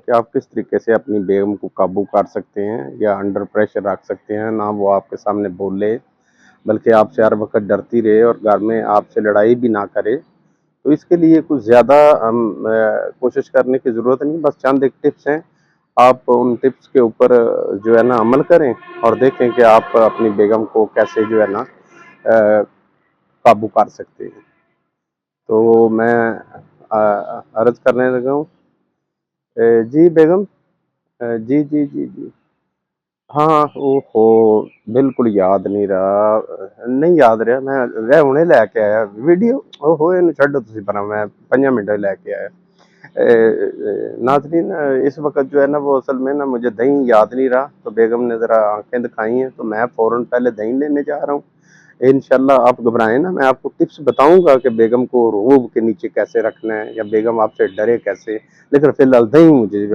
कि आप किस तरीके से अपनी बेगम को काबू कर सकते हैं या अंडर प्रेशर रख सकते हैं, ना वो आपके सामने बोले बल्कि आपसे हर वक्त डरती रहे और घर में आपसे लड़ाई भी ना करे। तो इसके लिए कुछ ज़्यादा कोशिश करने की ज़रूरत नहीं, बस चंद एक टिप्स हैं। आप उन टिप्स के ऊपर जो है ना अमल करें और देखें कि आप अपनी बेगम को कैसे जो है ना काबू कर सकते हैं। तो मैं अर्ज़ करने लगा हूँ। जी बेगम। जी, जी, जी, जी। हाँ, ओहो! बिल्कुल याद नहीं रहा, नहीं याद ਰਿਹਾ ਮੈਂ ਹੁਣੇ ਲੈ ਕੇ ਆਇਆ ਵੀਡੀਓ। ਓਹੋ ਇਹਨੂੰ ਛੱਡੋ ਤੁਸੀਂ परा, मैं 5 मिनट में लेके आया। नाज़रीन, इस वक़्त जो है ना वो असल में ना मुझे दही याद नहीं रहा, तो बेगम ने ज़रा आँखें दिखाई हैं, तो मैं फ़ौरन पहले दही लेने जा रहा हूँ। इंशाल्लाह आप घबराएँ ना, मैं आपको टिप्स बताऊँगा कि बेगम को रूब के नीचे कैसे रखना है या बेगम आपसे डरे कैसे, लेकिन फ़िलहाल दही मुझे